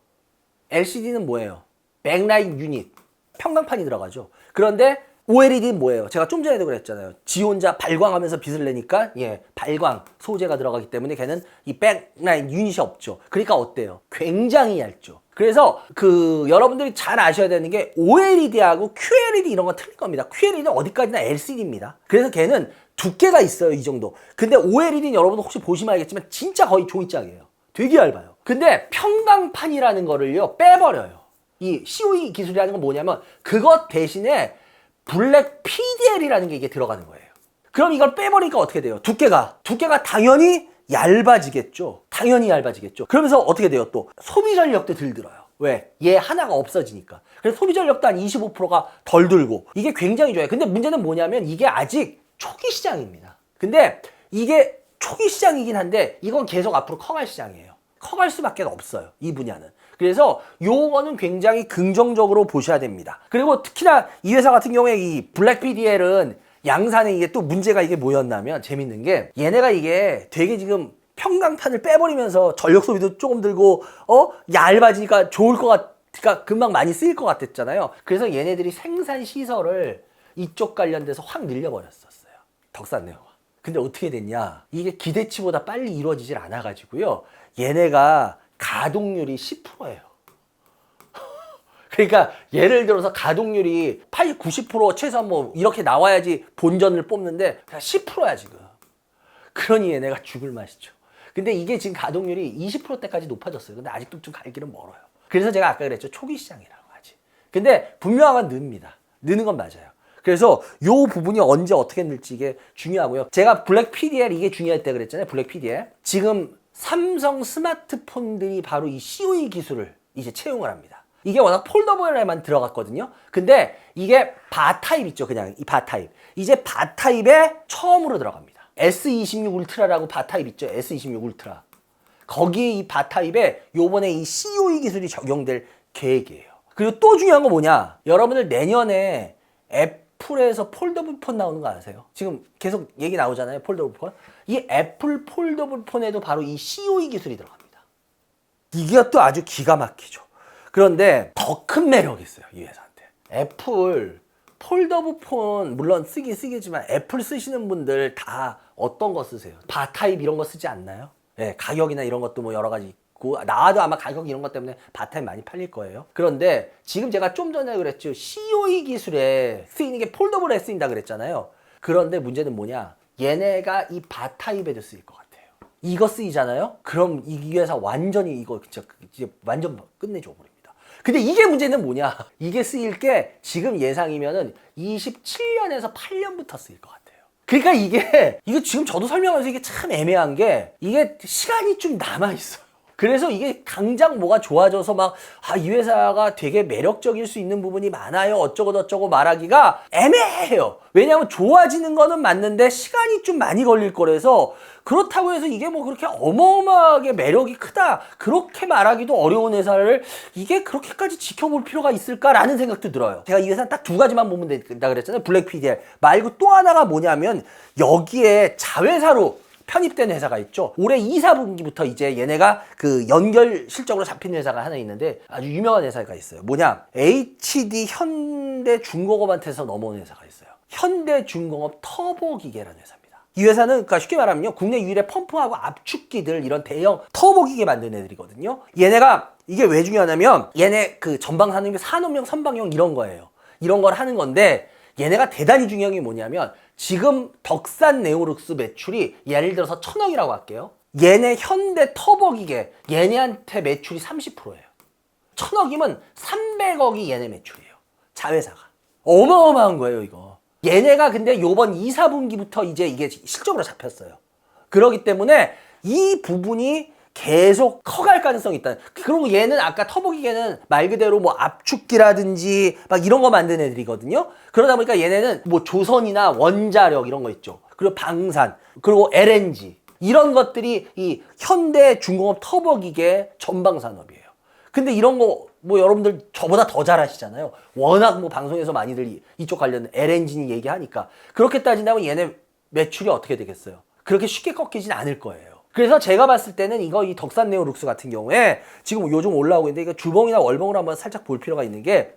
LCD는 뭐예요? 백라이트 유닛, 평광판이 들어가죠. 그런데 OLED는 뭐예요? 제가 좀 전에도 그랬잖아요. 지 혼자 발광하면서 빛을 내니까, 발광 소재가 들어가기 때문에 걔는 이 백라이트 유닛이 없죠. 그러니까 어때요? 굉장히 얇죠. 그래서 여러분들이 잘 아셔야 되는 게, OLED하고 QLED 이런 건 틀린 겁니다. QLED는 어디까지나 LCD입니다. 그래서 걔는 두께가 있어요, 이 정도. 근데 OLED는 여러분들 혹시 보시면 알겠지만 진짜 거의 종이짝이에요. 되게 얇아요. 근데 평광판이라는 거를요, 빼버려요. 이 COE 기술이라는 건 뭐냐면, 그것 대신에 블랙 PDL이라는 게 이게 들어가는 거예요. 그럼 이걸 빼버리니까 어떻게 돼요? 두께가 당연히 얇아지겠죠. 당연히 얇아지겠죠. 그러면서 어떻게 돼요? 또 소비 전력도 덜 들어요. 왜? 얘 하나가 없어지니까. 그래서 소비 전력도 한 25%가 덜 들고, 이게 굉장히 좋아요. 근데 문제는 뭐냐면, 이게 아직 초기 시장입니다. 근데 이게 초기 시장이긴 한데, 이건 계속 앞으로 커갈 시장이에요. 커갈 수밖에 없어요, 이 분야는. 그래서 요거는 굉장히 긍정적으로 보셔야 됩니다. 그리고 특히나 이 회사 같은 경우에 이 블랙 PDL은 양산에 이게 또 문제가 이게 뭐였냐면, 재밌는 게 얘네가 이게 되게 지금 평광판을 빼버리면서 전력 소비도 조금 들고 얇아지니까 좋을 것 같으니까 금방 많이 쓰일 것 같았잖아요. 그래서 얘네들이 생산 시설을 이쪽 관련돼서 확 늘려버렸었어요, 덕산네오가. 근데 어떻게 됐냐, 이게 기대치보다 빨리 이루어지질 않아 가지고요, 얘네가 가동률이 10%예요. 그러니까 예를 들어서 가동률이 80, 90% 최소한 뭐 이렇게 나와야지 본전을 뽑는데 그냥 10%야 지금. 그러니 얘네가 죽을 맛이죠. 근데 이게 지금 가동률이 20%대까지 높아졌어요. 근데 아직도 좀 갈 길은 멀어요. 그래서 제가 아까 그랬죠, 초기 시장이라고 하지. 근데 분명한 건 늡니다. 느는 건 맞아요. 그래서 요 부분이 언제 어떻게 늘지 이게 중요하고요. 제가 블랙 PDL 이게 중요할 때 그랬잖아요. 블랙 PDL. 지금 삼성 스마트폰들이 바로 이 COE 기술을 이제 채용을 합니다. 이게 워낙 폴더블에만 들어갔거든요. 근데 이게 바 타입 있죠, 그냥 이 바 타입. 이제 바 타입에 처음으로 들어갑니다. S26 울트라라고 바 타입 있죠, S26 울트라. 거기에 이 바 타입에 요번에 이 COE 기술이 적용될 계획이에요. 그리고 또 중요한 거 뭐냐, 여러분들 내년에 애플에서 폴더블 폰 나오는 거 아세요? 지금 계속 얘기 나오잖아요, 폴더블 폰. 이 애플 폴더블 폰에도 바로 이 COE 기술이 들어갑니다. 이게 또 아주 기가 막히죠. 그런데 더 큰 매력이 있어요, 이 회사한테. 애플 폴더블 폰 물론 쓰겠지만, 애플 쓰시는 분들 다 어떤 거 쓰세요? 바 타입 이런 거 쓰지 않나요? 가격이나 이런 것도 뭐 여러 가지 있고, 나와도 아마 가격 이런 것 때문에 바 타입 많이 팔릴 거예요. 그런데 지금 제가 좀 전에 그랬죠, COE 기술에 쓰이는 게 폴더블에 쓰인다 그랬잖아요. 그런데 문제는 뭐냐, 얘네가 이 바 타입에도 쓰일 것 같아요. 이거 쓰이잖아요? 그럼 이 회사 완전히 이거 진짜 완전 끝내줘 버립니다. 근데 이게 문제는 뭐냐, 이게 쓰일 게 지금 예상이면은 27년에서 8년부터 쓰일 것 같아요. 그러니까 이게 지금 저도 설명하면서 이게 참 애매한 게, 이게 시간이 좀 남아있어요. 그래서 이게 당장 뭐가 좋아져서 막 이 회사가 되게 매력적일 수 있는 부분이 많아요, 어쩌고 저쩌고 말하기가 애매해요. 왜냐하면 좋아지는 거는 맞는데 시간이 좀 많이 걸릴 거라서, 그렇다고 해서 이게 뭐 그렇게 어마어마하게 매력이 크다 그렇게 말하기도 어려운 회사를 이게 그렇게까지 지켜볼 필요가 있을까라는 생각도 들어요. 제가 이 회사는 딱 두 가지만 보면 된다 그랬잖아요, 블랙 PDL 말고. 또 하나가 뭐냐면, 여기에 자회사로 편입된 회사가 있죠. 올해 2, 4분기부터 이제 얘네가 그 연결 실적으로 잡힌 회사가 하나 있는데, 아주 유명한 회사가 있어요. 뭐냐, HD 현대중공업한테서 넘어온 회사가 있어요. 현대중공업 터보기계라는 회사입니다. 이 회사는 그러니까 쉽게 말하면요, 국내 유일의 펌프하고 압축기들 이런 대형 터보기계 만드는 애들이거든요. 얘네가 이게 왜 중요하냐면, 얘네 그 전방산업용, 산업용, 선방용 이런 거예요. 이런 걸 하는 건데, 얘네가 대단히 중요한 게 뭐냐면, 지금 덕산 네오룩스 매출이 예를 들어서 1,000억이라고 할게요. 얘네 현대 터보기계, 얘네한테 매출이 30%예요. 천억이면 300억이 얘네 매출이에요. 자회사가. 어마어마한 거예요, 이거. 얘네가 근데 요번 2, 4분기부터 이제 이게 실적으로 잡혔어요. 그렇기 때문에 이 부분이 계속 커갈 가능성이 있다. 그리고 얘는 아까 터보기계는 말 그대로 뭐 압축기라든지 막 이런 거 만드는 애들이거든요. 그러다 보니까 얘네는 뭐 조선이나 원자력 이런 거 있죠. 그리고 방산, 그리고 LNG 이런 것들이 이 현대 중공업 터보기계 전방 산업이에요. 근데 이런 거 뭐 여러분들 저보다 더 잘 아시잖아요. 워낙 뭐 방송에서 많이들 이쪽 관련 LNG 얘기하니까. 그렇게 따진다면 얘네 매출이 어떻게 되겠어요? 그렇게 쉽게 꺾이진 않을 거예요. 그래서 제가 봤을 때는 이거 이 덕산네오룩스 같은 경우에 지금 요즘 올라오고 있는데 이거 주봉이나 월봉으로 한번 살짝 볼 필요가 있는 게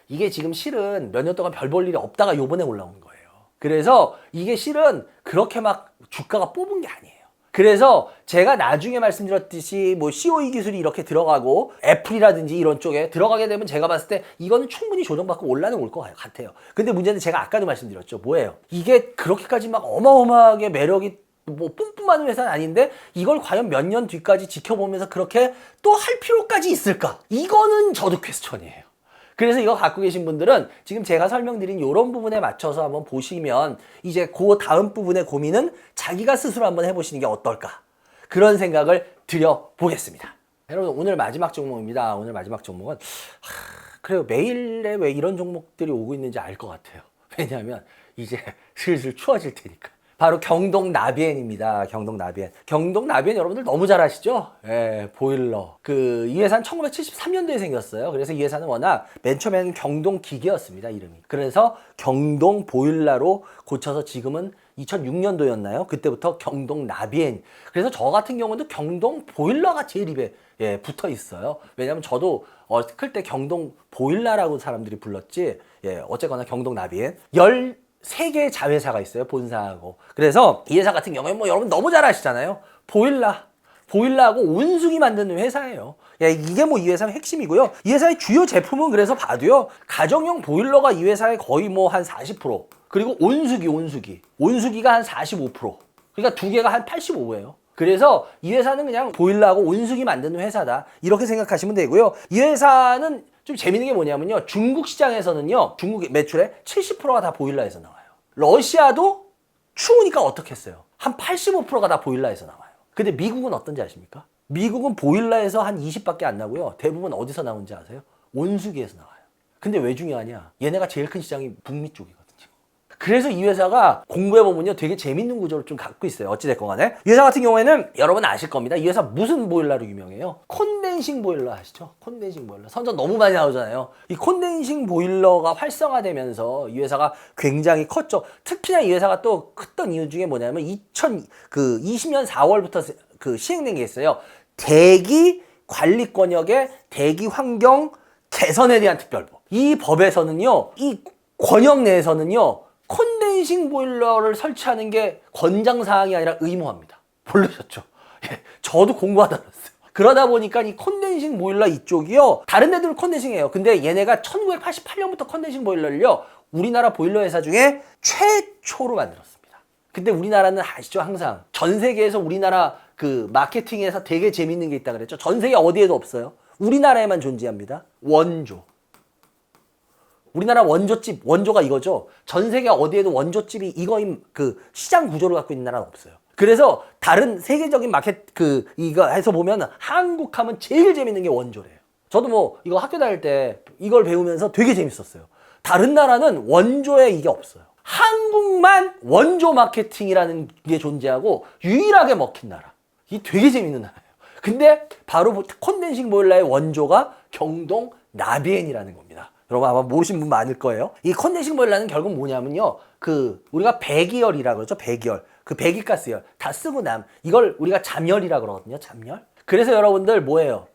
이게 지금 실은 몇 년 동안 별 볼 일이 없다가 요번에 올라온 거예요. 그래서 이게 실은 그렇게 막 주가가 뽑은 게 아니에요. 그래서 제가 나중에 말씀드렸듯이 뭐 COE 기술이 이렇게 들어가고 애플이라든지 이런 쪽에 들어가게 되면 제가 봤을 때 이거는 충분히 조정받고 올라는 올 것 같아요. 근데 문제는 제가 아까도 말씀드렸죠. 뭐예요? 이게 그렇게까지 막 어마어마하게 매력이 뭐 뿜뿜하는 회사는 아닌데 이걸 과연 몇 년 뒤까지 지켜보면서 그렇게 또 할 필요까지 있을까? 이거는 저도 퀘스천이에요. 그래서 이거 갖고 계신 분들은 지금 제가 설명드린 이런 부분에 맞춰서 한번 보시면 이제 그 다음 부분의 고민은 자기가 스스로 한번 해보시는 게 어떨까? 그런 생각을 드려보겠습니다. 여러분 오늘 마지막 종목입니다. 오늘 마지막 종목은 그래요. 매일에 왜 이런 종목들이 오고 있는지 알 것 같아요. 왜냐하면 이제 슬슬 추워질 테니까. 바로 경동 나비엔입니다. 경동 나비엔. 경동 나비엔 여러분들 너무 잘 아시죠? 예, 보일러. 이 회사는 1973년도에 생겼어요. 그래서 이 회사는 워낙 맨 처음에는 경동 기계였습니다, 이름이. 그래서 경동 보일러로 고쳐서 지금은 2006년도였나요? 그때부터 경동 나비엔. 그래서 저 같은 경우도 경동 보일러가 제일 입에 붙어 있어요. 왜냐면 저도 클 때 경동 보일러라고 사람들이 불렀지. 예, 어쨌거나 경동 나비엔. 13개의 자회사가 있어요, 본사하고. 그래서 이 회사 같은 경우에 뭐 여러분 너무 잘 아시잖아요. 보일러하고 온수기 만드는 회사예요. 야, 이게 뭐 이 회사의 핵심이고요. 이 회사의 주요 제품은 그래서 봐도요, 가정용 보일러가 이 회사의 거의 뭐 한 40%, 그리고 온수기가 한 45%, 그러니까 두 개가 한 85예요. 그래서 이 회사는 그냥 보일러하고 온수기 만드는 회사다, 이렇게 생각하시면 되고요. 이 회사는 좀 재밌는 게 뭐냐면요, 중국 시장에서는요, 중국 매출의 70%가 다 보일러에서 나와요. 러시아도 추우니까 어떻게 했어요? 한 85%가 다 보일러에서 나와요. 근데 미국은 어떤지 아십니까? 미국은 보일러에서 한 20밖에 안 나고요. 대부분 어디서 나오는지 아세요? 온수기에서 나와요. 근데 왜 중요하냐? 얘네가 제일 큰 시장이 북미 쪽이거든요. 그래서 이 회사가 공부해보면요, 되게 재밌는 구조를 좀 갖고 있어요. 어찌됐건 간에. 이 회사 같은 경우에는 여러분 아실 겁니다. 이 회사 무슨 보일러로 유명해요? 콘덴싱 보일러 아시죠? 콘덴싱 보일러. 선전 너무 많이 나오잖아요. 이 콘덴싱 보일러가 활성화되면서 이 회사가 굉장히 컸죠. 특히나 이 회사가 또 컸던 이유 중에 뭐냐면 2020년 4월부터 시행된 게 있어요. 대기 관리권역의 대기 환경 개선에 대한 특별법. 이 법에서는요, 이 권역 내에서는요, 콘덴싱 보일러를 설치하는 게 권장사항이 아니라 의무화입니다. 모르셨죠? 예, 저도 공부하다 알았어요. 그러다 보니까 이 콘덴싱 보일러 이쪽이요, 다른 데들은 콘덴싱이에요. 근데 얘네가 1988년부터 콘덴싱 보일러를요, 우리나라 보일러 회사 중에 최초로 만들었습니다. 근데 우리나라는 아시죠? 항상 전 세계에서 우리나라 마케팅에서 되게 재밌는 게 있다 그랬죠? 전 세계 어디에도 없어요. 우리나라에만 존재합니다. 원조. 우리나라 원조집, 원조가 이거죠. 전 세계 어디에도 원조집이 이거인 시장 구조를 갖고 있는 나라는 없어요. 그래서 다른 세계적인 마켓 이거 해서 보면 한국 하면 제일 재밌는 게 원조래요. 저도 뭐 이거 학교 다닐 때 이걸 배우면서 되게 재밌었어요. 다른 나라는 원조에 이게 없어요. 한국만 원조 마케팅이라는 게 존재하고 유일하게 먹힌 나라. 이게 되게 재밌는 나라예요. 근데 바로 콘덴싱 보일러의 원조가 경동 나비엔이라는 겁니다. 여러분 아마 모르신 분 많을 거예요. 이 콘덴싱 보일러는 결국 뭐냐면요, 우리가 배기열이라 그러죠. 배기열, 배기가스열 다 쓰고 이걸 우리가 잠열이라 그러거든요. 잠열. 그래서 여러분들 뭐예요?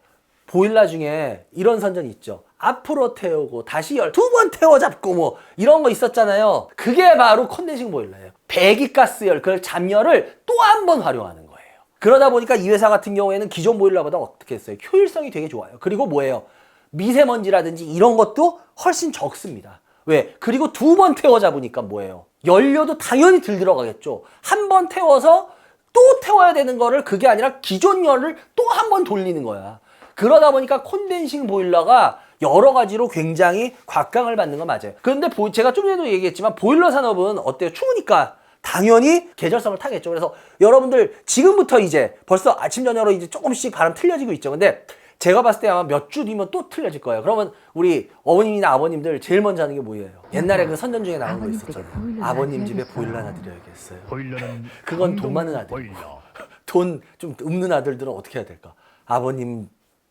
보일러 중에 이런 선전이 있죠. 앞으로 태우고 다시 두 번 태워 잡고 뭐 이런 거 있었잖아요. 그게 바로 콘덴싱 보일러예요. 배기가스열, 그 잠열을 또 한 번 활용하는 거예요. 그러다 보니까 이 회사 같은 경우에는 기존 보일러보다 어떻게 했어요? 효율성이 되게 좋아요. 그리고 뭐예요? 미세먼지라든지 이런 것도 훨씬 적습니다. 왜? 그리고 두 번 태워 잡으니까 뭐예요? 연료도 당연히 덜 들어가겠죠. 한 번 태워서 또 태워야 되는 거를 그게 아니라 기존 열을 또 한 번 돌리는 거야. 그러다 보니까 콘덴싱 보일러가 여러 가지로 굉장히 곽강을 받는 건 맞아요. 그런데 제가 좀 전에도 얘기했지만 보일러 산업은 어때요? 추우니까 당연히 계절성을 타겠죠. 그래서 여러분들 지금부터 이제 벌써 아침 저녁으로 이제 조금씩 바람 틀려지고 있죠. 근데 제가 봤을 때 아마 몇 주 뒤면 또 틀려질 거예요. 그러면 우리 어머님이나 아버님들 제일 먼저 하는 게 뭐예요? 옛날에 그 선전 중에 나온 거 있었잖아요. 아버님 집에 보일러 하나 드려야겠어요. 보일러는 그건 돈 많은 아들. 돈 좀 없는 아들들은 어떻게 해야 될까? 아버님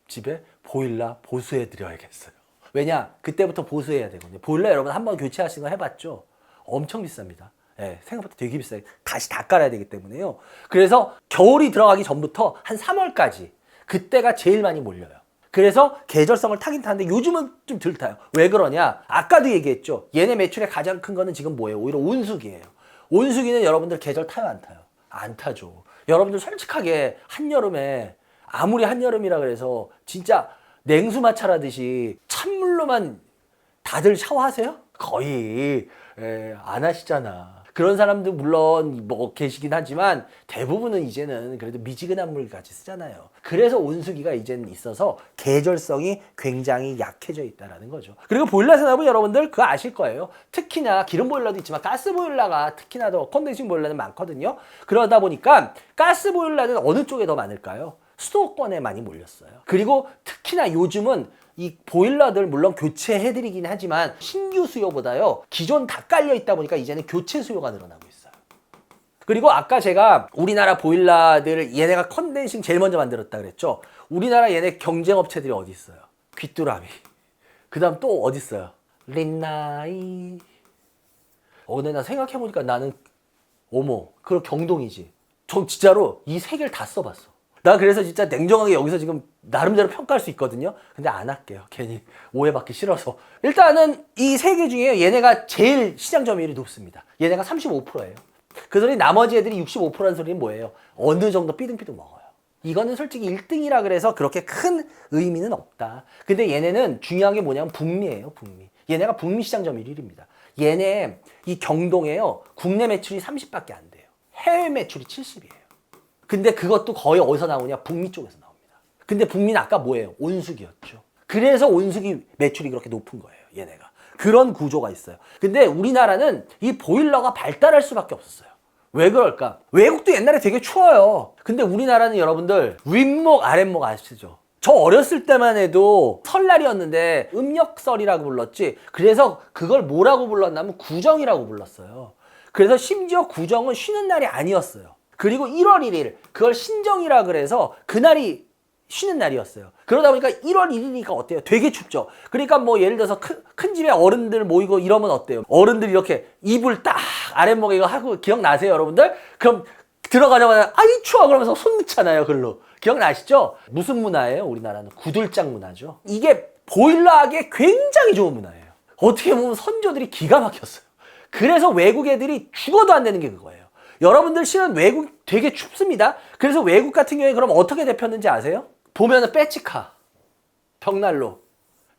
집에 보일러 보수해 드려야겠어요. 왜냐? 그때부터 보수해야 되거든요. 보일러 여러분 한번 교체하시는 거 해봤죠? 엄청 비쌉니다. 예, 생각보다 되게 비싸요. 다시 다 깔아야 되기 때문에요. 그래서 겨울이 들어가기 전부터 한 3월까지 그때가 제일 많이 몰려요. 그래서 계절성을 타긴 타는데 요즘은 좀 덜 타요. 왜 그러냐? 아까도 얘기했죠. 얘네 매출의 가장 큰 거는 지금 뭐예요? 오히려 온수기예요. 온수기는 여러분들 계절 타요, 안 타요? 안 타죠. 여러분들 솔직하게 한여름에 아무리 한여름이라 그래서 진짜 냉수 마찰하듯이 찬물로만 다들 샤워하세요? 거의 안 하시잖아. 그런 사람도 물론 뭐 계시긴 하지만 대부분은 이제는 그래도 미지근한 물 같이 쓰잖아요. 그래서 온수기가 이제는 있어서 계절성이 굉장히 약해져 있다는 거죠. 그리고 보일러 산업은 여러분들 그거 아실 거예요. 특히나 기름 보일러도 있지만 가스 보일러가 특히나 더 콘덴싱 보일러는 많거든요. 그러다 보니까 가스 보일러는 어느 쪽에 더 많을까요? 수도권에 많이 몰렸어요. 그리고 특히나 요즘은 이 보일러들 물론 교체해드리긴 하지만 신규 수요보다요 기존 다 깔려 있다 보니까 이제는 교체 수요가 늘어나고 있어요. 그리고 아까 제가 우리나라 보일러들 얘네가 컨덴싱 제일 먼저 만들었다 그랬죠. 우리나라 얘네 경쟁업체들이 어디 있어요? 귀뚜라미. 그 다음 또 어디 있어요? 린나이. 근데 나 생각해보니까 나는 어머 그럼 경동이지. 저 진짜로 이 세 개를 다 써봤어. 나 그래서 진짜 냉정하게 여기서 지금 나름대로 평가할 수 있거든요. 근데 안 할게요. 괜히 오해받기 싫어서. 일단은 이 세 개 중에 얘네가 제일 시장 점유율이 높습니다. 얘네가 35%예요. 그 소리 나머지 애들이 65%라는 소리는 뭐예요? 어느 정도 삐등삐등 먹어요. 이거는 솔직히 1등이라 그래서 그렇게 큰 의미는 없다. 근데 얘네는 중요한 게 뭐냐면 북미예요. 북미. 얘네가 북미 시장 점유율 1위입니다. 얘네 이 경동에요. 국내 매출이 30밖에 안 돼요. 해외 매출이 70이에요. 근데 그것도 거의 어디서 나오냐? 북미 쪽에서 나옵니다. 근데 북미는 아까 뭐예요? 온수기였죠. 그래서 온수기 매출이 그렇게 높은 거예요. 얘네가. 그런 구조가 있어요. 근데 우리나라는 이 보일러가 발달할 수밖에 없었어요. 왜 그럴까? 외국도 옛날에 되게 추워요. 근데 우리나라는 여러분들 윗목 아랫목 아시죠? 저 어렸을 때만 해도 설날이었는데 음력설이라고 불렀지. 그래서 그걸 뭐라고 불렀냐면 구정이라고 불렀어요. 그래서 심지어 구정은 쉬는 날이 아니었어요. 그리고 1월 1일 그걸 신정이라 그래서 그날이 쉬는 날이었어요. 그러다 보니까 1월 1일이니까 어때요? 되게 춥죠. 그러니까 뭐 예를 들어서 큰 집에 어른들 모이고 이러면 어때요? 어른들이 이렇게 이불 딱 아랫목에 이거 하고 기억나세요, 여러분들? 그럼 들어가자마자 아이 추워 그러면서 손 넣잖아요, 글로. 기억나시죠? 무슨 문화예요? 우리나라는 구들장 문화죠. 이게 보일러하기에 굉장히 좋은 문화예요. 어떻게 보면 선조들이 기가 막혔어요. 그래서 외국 애들이 죽어도 안 되는 게 그거예요. 여러분들 실은 외국 되게 춥습니다. 그래서 외국 같은 경우에 그럼 어떻게 대표했는지 아세요? 보면은 빼치카, 벽난로.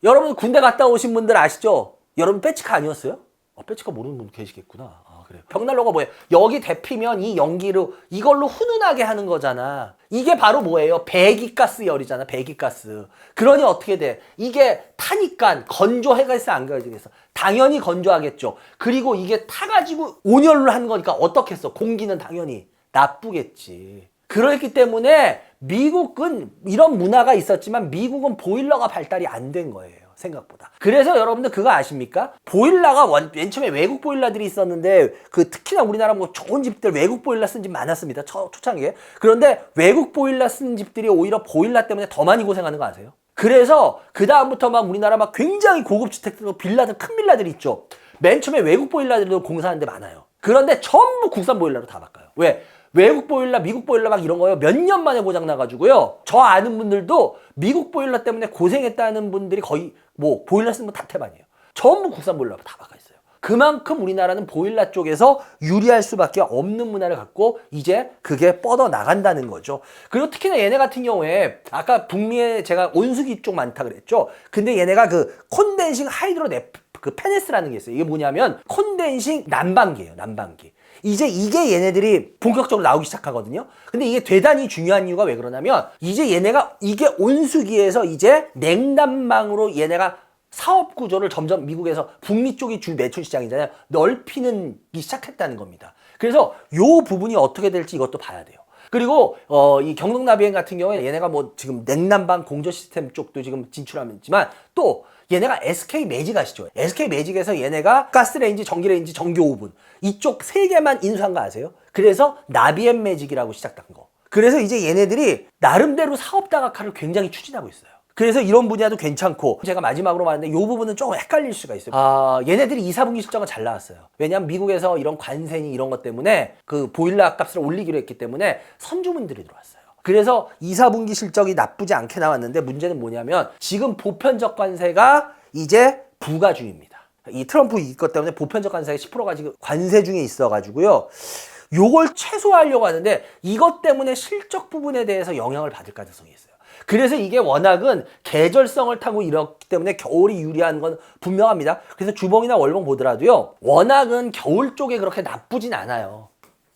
여러분 군대 갔다 오신 분들 아시죠? 여러분 빼치카 아니었어요? 빼치카 모르는 분 계시겠구나. 그래요. 벽난로가 뭐예요? 여기 데피면 이 연기로 이걸로 훈훈하게 하는 거잖아. 이게 바로 뭐예요? 배기가스 열이잖아. 배기가스. 그러니 어떻게 돼? 이게 타니까 건조해가겠어 안 가지겠어? 당연히 건조하겠죠. 그리고 이게 타가지고 온열로 하는 거니까 어떻겠어? 공기는 당연히 나쁘겠지. 그렇기 때문에 미국은 이런 문화가 있었지만 미국은 보일러가 발달이 안 된 거예요. 생각보다. 그래서 여러분들 그거 아십니까? 보일러가 맨 처음에 외국 보일러들이 있었는데 특히나 우리나라 뭐 좋은 집들 외국 보일러 쓴 집 많았습니다. 초창기에. 그런데 외국 보일러 쓴 집들이 오히려 보일러 때문에 더 많이 고생하는 거 아세요? 그래서 그 다음부터 막 우리나라 막 굉장히 고급 주택들, 빌라들, 큰 빌라들 있죠. 맨 처음에 외국 보일러들도 공사하는 데 많아요. 그런데 전부 국산 보일러로 다 바꿔요. 왜? 외국 보일러, 미국 보일러 막 이런 거요. 몇 년 만에 고장 나가지고요. 저 아는 분들도 미국 보일러 때문에 고생했다는 분들이 거의 뭐 보일러 쓰는 분 다 태반이에요. 전부 국산 보일러로 다 바꿔 있어요. 그만큼 우리나라는 보일러 쪽에서 유리할 수밖에 없는 문화를 갖고 이제 그게 뻗어 나간다는 거죠. 그리고 특히나 얘네 같은 경우에 아까 북미에 제가 온수기 쪽 많다 그랬죠. 근데 얘네가 그 콘덴싱 하이드로 페네스라는 게 있어요. 이게 뭐냐면 콘덴싱 난방기예요. 난방기. 이제 이게 얘네들이 본격적으로 나오기 시작하거든요. 근데 이게 대단히 중요한 이유가 왜 그러냐면 이제 얘네가 이게 온수기에서 이제 냉난방으로 얘네가 사업 구조를 점점 미국에서 북미 쪽이 주 매출 시장이잖아요. 넓히는 기 시작했다는 겁니다. 그래서 요 부분이 어떻게 될지 이것도 봐야 돼요. 그리고 이 경동나비행 같은 경우에 얘네가 뭐 지금 냉난방 공조 시스템 쪽도 지금 진출하지만 또 얘네가 SK 매직 아시죠? SK 매직에서 얘네가 가스레인지, 전기레인지, 전기 오븐 이쪽 세 개만 인수한 거 아세요? 그래서 나비앤 매직이라고 시작한 거. 그래서 이제 얘네들이 나름대로 사업 다각화를 굉장히 추진하고 있어요. 그래서 이런 분야도 괜찮고 제가 마지막으로 말했는데 이 부분은 조금 헷갈릴 수가 있어요. 얘네들이 2, 4분기 실적은 잘 나왔어요. 왜냐하면 미국에서 이런 관세니 이런 것 때문에 그 보일러 값을 올리기로 했기 때문에 선주문들이 들어왔어요. 그래서 2, 4분기 실적이 나쁘지 않게 나왔는데 문제는 뭐냐면 지금 보편적 관세가 이제 부과 중입니다. 이 트럼프 이것 때문에 보편적 관세가 10%가 지금 관세 중에 있어가지고요. 요걸 최소화하려고 하는데 이것 때문에 실적 부분에 대해서 영향을 받을 가능성이 있어요. 그래서 이게 워낙은 계절성을 타고 이렇기 때문에 겨울이 유리한 건 분명합니다. 그래서 주봉이나 월봉 보더라도요. 워낙은 겨울 쪽에 그렇게 나쁘진 않아요.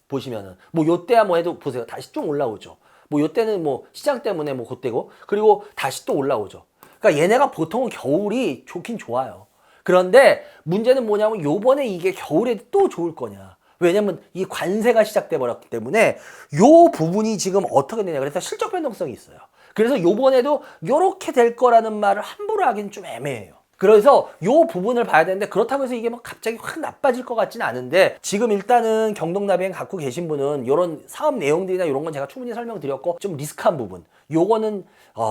보시면은 뭐 요때야 뭐 해도 보세요. 다시 좀 올라오죠. 뭐 요때는 뭐 시장 때문에 뭐 그때고 그리고 다시 또 올라오죠. 그러니까 얘네가 보통은 겨울이 좋긴 좋아요. 그런데 문제는 뭐냐면 요번에 이게 겨울에 또 좋을 거냐. 왜냐면 이 관세가 시작돼 버렸기 때문에 요 부분이 지금 어떻게 되냐. 그래서 실적 변동성이 있어요. 그래서 요번에도 요렇게 될 거라는 말을 함부로 하기는 좀 애매해요. 그래서 요 부분을 봐야 되는데 그렇다고 해서 이게 뭐 갑자기 확 나빠질 것 같지는 않은데 지금 일단은 경동나비행 갖고 계신 분은 요런 사업 내용들이나 요런 건 제가 충분히 설명드렸고 좀 리스크한 부분 요거는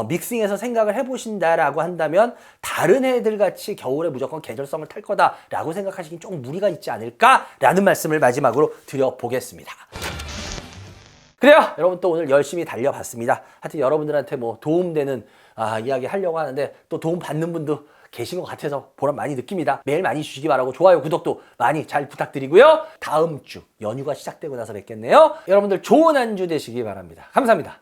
믹싱해서 생각을 해보신다라고 한다면 다른 애들 같이 겨울에 무조건 계절성을 탈 거다라고 생각하시긴 좀 무리가 있지 않을까라는 말씀을 마지막으로 드려보겠습니다. 그래요. 여러분 또 오늘 열심히 달려봤습니다. 하여튼 여러분들한테 뭐 도움되는 이야기 하려고 하는데 또 도움 받는 분도 계신 것 같아서 보람 많이 느낍니다. 메일 많이 주시기 바라고 좋아요, 구독도 많이 잘 부탁드리고요. 다음 주 연휴가 시작되고 나서 뵙겠네요. 여러분들 좋은 한 주 되시기 바랍니다. 감사합니다.